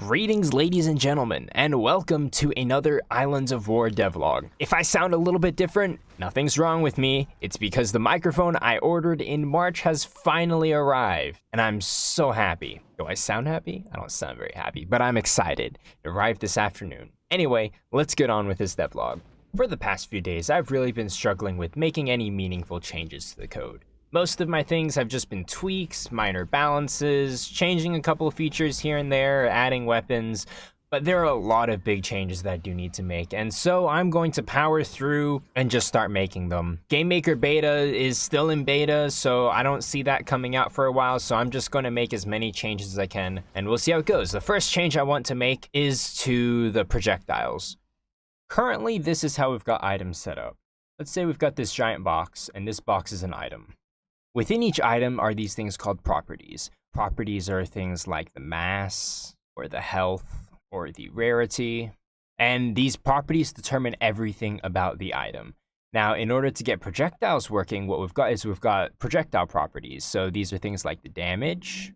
Greetings, ladies and gentlemen, and welcome to another Islands of War devlog. If I sound a little bit different, nothing's wrong with me. It's because the microphone I ordered in March has finally arrived, and I'm so happy. Do I sound happy? I don't sound very happy, but I'm excited. It arrived this afternoon. Anyway, let's get on with this devlog. For the past few days, I've really been struggling with making any meaningful changes to the code. Most of my things have just been tweaks, minor balances, changing a couple of features here and there, adding weapons, but there are a lot of big changes that I do need to make, and so I'm going to power through and just start making them. GameMaker Beta is still in beta, so I don't see that coming out for a while, so I'm just going to make as many changes as I can, and we'll see how it goes. The first change I want to make is to the projectiles. Currently, this is how we've got items set up. Let's say we've got this giant box, and this box is an item. Within each item are these things called properties. Properties are things like the mass, or the health, or the rarity, and these properties determine everything about the item. Now, in order to get projectiles working, what we've got projectile properties. So these are things like the damage,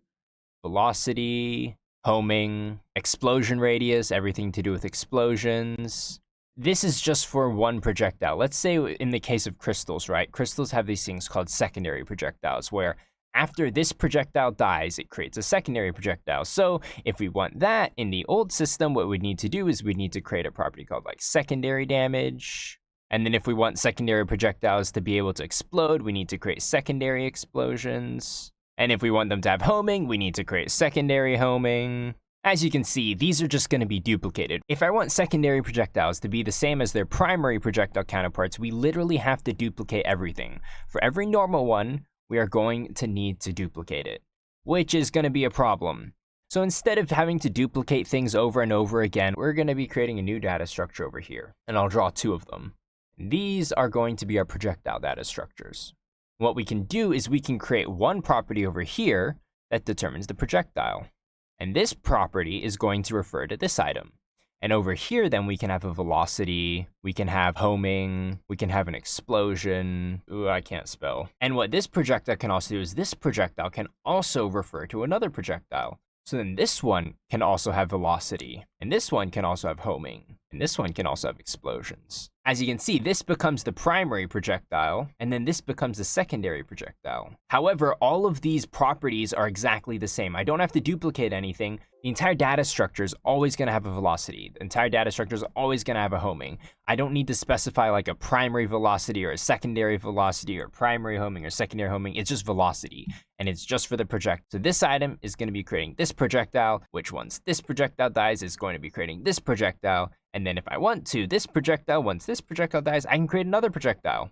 velocity, homing, explosion radius, everything to do with explosions. This is just for one projectile. Let's say in the case of crystals, right? Crystals have these things called secondary projectiles, where after this projectile dies, it creates a secondary projectile. So if we want that in the old system, what we'd need to do is we'd need to create a property called like secondary damage. And then if we want secondary projectiles to be able to explode, we need to create secondary explosions. And if we want them to have homing, we need to create secondary homing. As you can see, these are just going to be duplicated. If I want secondary projectiles to be the same as their primary projectile counterparts, we literally have to duplicate everything. For every normal one, we are going to need to duplicate it, which is going to be a problem. So instead of having to duplicate things over and over again, we're going to be creating a new data structure over here, and I'll draw two of them. These are going to be our projectile data structures. What we can do is we can create one property over here that determines the projectile. And this property is going to refer to this item. And over here, then we can have a velocity, we can have homing, we can have an explosion. Ooh, I can't spell. And what this projectile can also do is this projectile can also refer to another projectile. So then this one can also have velocity, and this one can also have homing, and this one can also have explosions. As you can see, this becomes the primary projectile, and then this becomes the secondary projectile. However, all of these properties are exactly the same. I don't have to duplicate anything. The entire data structure is always going to have a velocity. The entire data structure is always going to have a homing. I don't need to specify like a primary velocity or a secondary velocity or primary homing or secondary homing. It's just velocity, and it's just for the project. So this item is going to be creating this projectile, which once this projectile dies, is going to be creating this projectile. And then if I want to, this projectile, once this projectile dies, I can create another projectile.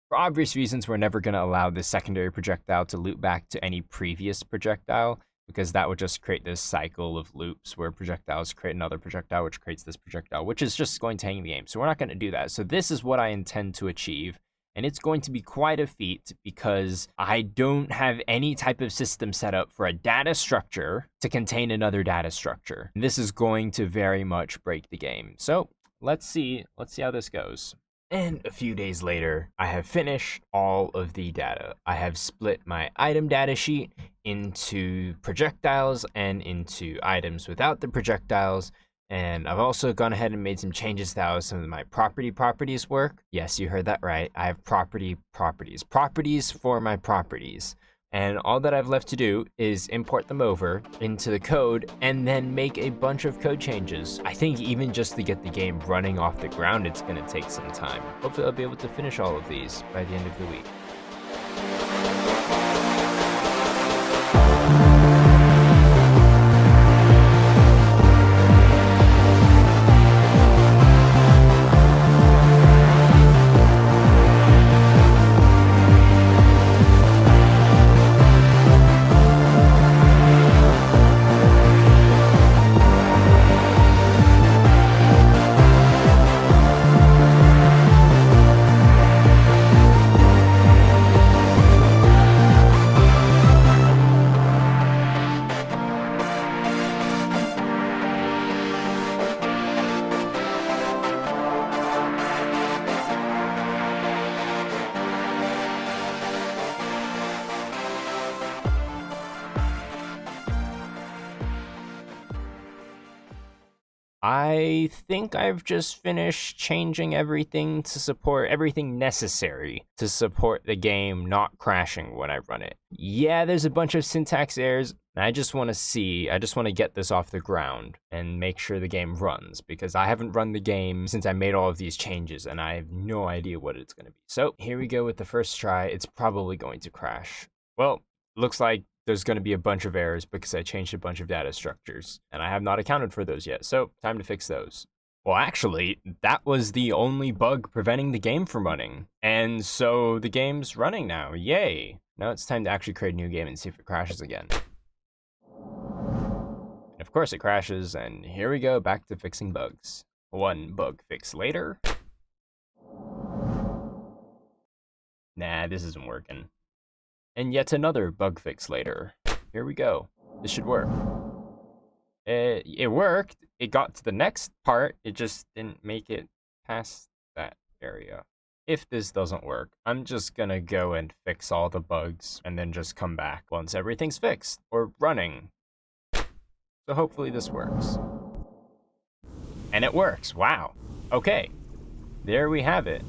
For obvious reasons, we're never going to allow this secondary projectile to loop back to any previous projectile, because that would just create this cycle of loops where projectiles create another projectile, which creates this projectile, which is just going to hang the game. So we're not going to do that. So this is what I intend to achieve. And it's going to be quite a feat because I don't have any type of system set up for a data structure to contain another data structure. This is going to very much break the game. So let's see how this goes. And a few days later, I have finished all of the data. I have split my item data sheet into projectiles and into items without the projectiles. And I've also gone ahead and made some changes to how some of my properties work. Yes, you heard that right. I have properties for my properties. And all that I've left to do is import them over into the code and then make a bunch of code changes. I think even just to get the game running off the ground, it's going to take some time. Hopefully I'll be able to finish all of these by the end of the week. I think I've just finished changing everything to support everything necessary to support the game not crashing when I run it. Yeah, there's a bunch of syntax errors. I just want to get this off the ground and make sure the game runs, because I haven't run the game since I made all of these changes and I have no idea what it's going to be. So here we go with the first try. It's probably going to crash. Well, looks like there's going to be a bunch of errors because I changed a bunch of data structures, and I have not accounted for those yet, so time to fix those. Well, actually, that was the only bug preventing the game from running, and so the game's running now, yay! Now it's time to actually create a new game and see if it crashes again. And of course it crashes, and here we go, back to fixing bugs. One bug fix later. Nah, this isn't working. And yet another bug fix later. Here we go. This should work. It worked. It got to the next part. It just didn't make it past that area. If this doesn't work, I'm just gonna go and fix all the bugs and then just come back once everything's fixed or running. So hopefully this works. And it works. Wow. Okay. There we have it.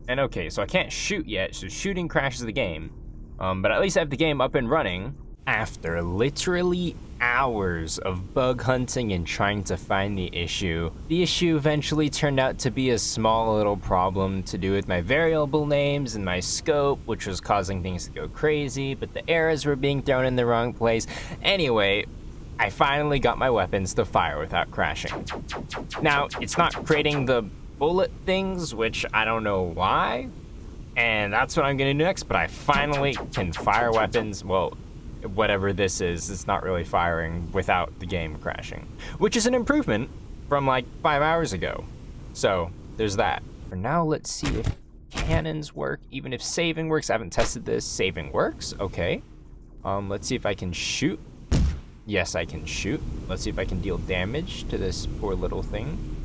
And okay, so I can't shoot yet, so shooting crashes the game. But at least I have the game up and running. After literally hours of bug hunting and trying to find the issue eventually turned out to be a small little problem to do with my variable names and my scope, which was causing things to go crazy, but the arrows were being thrown in the wrong place. Anyway, I finally got my weapons to fire without crashing. Now, it's not creating the bullet things, which I don't know why, and that's what I'm gonna do next, but I finally can fire weapons. Well, whatever this is, it's not really firing without the game crashing, which is an improvement from like 5 hours ago. So there's that. For now, let's see if cannons work, even if saving works. I haven't tested this. Saving works, okay. Let's see if I can shoot. Yes, I can shoot. Let's see if I can deal damage to this poor little thing.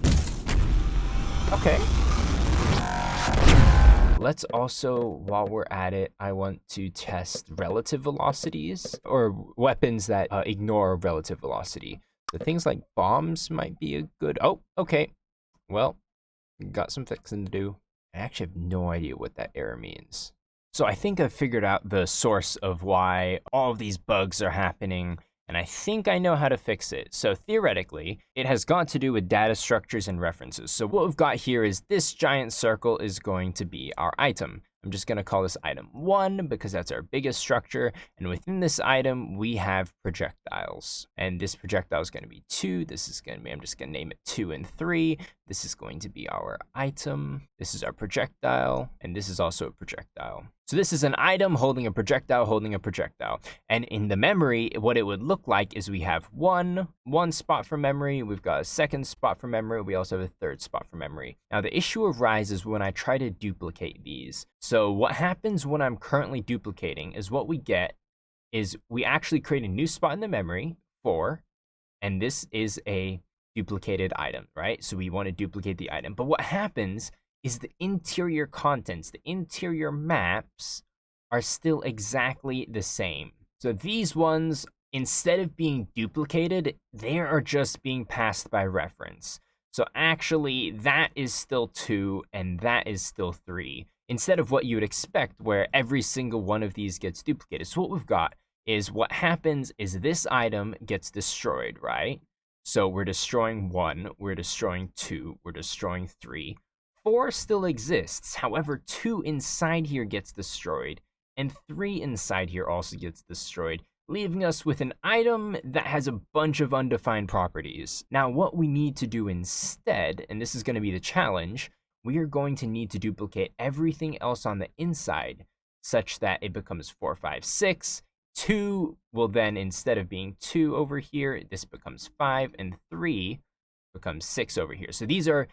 Okay. Let's also, while we're at it, I want to test relative velocities, or weapons that ignore relative velocity. So things like bombs might be a good... Oh, okay. Well, got some fixing to do. I actually have no idea what that error means. So I think I've figured out the source of why all of these bugs are happening, and I think I know how to fix it. So theoretically, it has got to do with data structures and references. So what we've got here is this giant circle is going to be our item. I'm just going to call this item 1 because that's our biggest structure. And within this item, we have projectiles. And this projectile is going to be 2. This is going to be, I'm just going to name it 2 and 3. This is going to be our item. This is our projectile. And this is also a projectile. So this is an item holding a projectile, holding a projectile. And in the memory, what it would look like is we have one spot for memory. We've got a second spot for memory. We also have a third spot for memory. Now the issue arises when I try to duplicate these. So what happens when I'm currently duplicating is what we get is we actually create a new spot in the memory, 4, and this is a duplicated item, right? So we want to duplicate the item. But what happens is the interior contents, the interior maps are still exactly the same. So these ones, instead of being duplicated, they are just being passed by reference. So actually that is still 2 and that is still 3, instead of what you would expect where every single one of these gets duplicated. So what we've got is what happens is this item gets destroyed, right? So we're destroying 1, we're destroying 2, we're destroying 3. 4 still exists, however 2 inside here gets destroyed, and 3 inside here also gets destroyed, leaving us with an item that has a bunch of undefined properties. Now what we need to do instead, and this is going to be the challenge, we are going to need to duplicate everything else on the inside, such that it becomes 4, 5, 6, 2 will then, instead of being 2 over here, this becomes 5, and 3 becomes 6 over here. So these are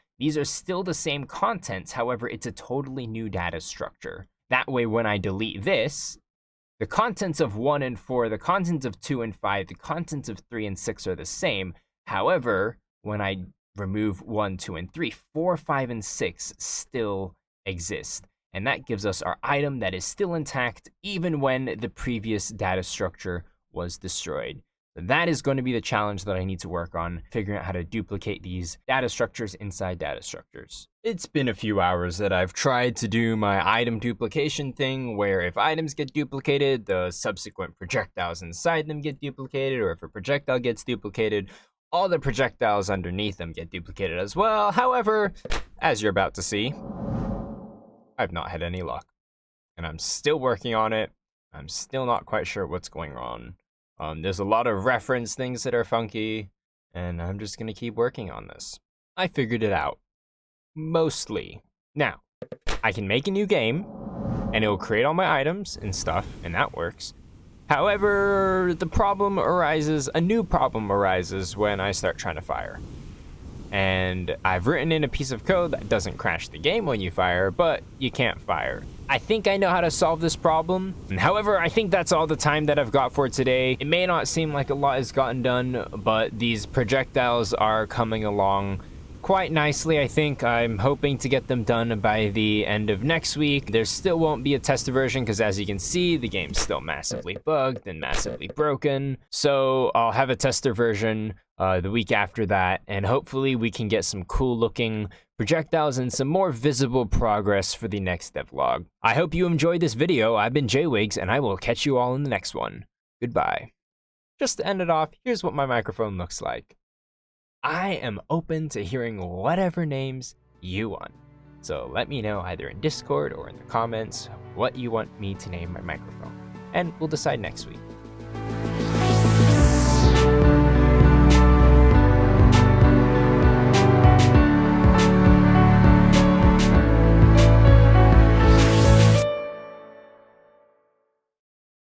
still the same contents, however, it's a totally new data structure. That way, when I delete this, the contents of 1 and 4, the contents of 2 and 5, the contents of 3 and 6 are the same. However, when I remove 1, 2, and 3, 4, 5, and 6 still exist. And that gives us our item that is still intact, even when the previous data structure was destroyed. That is going to be the challenge that I need to work on, figuring out how to duplicate these data structures inside data structures. It's been a few hours that I've tried to do my item duplication thing, where if items get duplicated, the subsequent projectiles inside them get duplicated, or if a projectile gets duplicated, all the projectiles underneath them get duplicated as well. However, as you're about to see, I've not had any luck, and I'm still working on it. I'm still not quite sure what's going on. There's a lot of reference things that are funky, and I'm just gonna keep working on this. I figured it out. Mostly. Now, I can make a new game, and it'll create all my items and stuff, and that works. However, a new problem arises when I start trying to fire. And I've written in a piece of code that doesn't crash the game when you fire, but you can't fire. I think I know how to solve this problem. However, I think that's all the time that I've got for today. It may not seem like a lot has gotten done, but these projectiles are coming along quite nicely. I think I'm hoping to get them done by the end of next week. There still won't be a tester version because, as you can see, the game's still massively bugged and massively broken. So I'll have a tester version the week after that, and hopefully we can get some cool looking projectiles and some more visible progress for the next devlog. I hope you enjoyed this video. I've been Jwigs, and I will catch you all in the next one. Goodbye. Just to end it off, here's what my microphone looks like. I am open to hearing whatever names you want. So let me know either in Discord or in the comments what you want me to name my microphone, and we'll decide next week.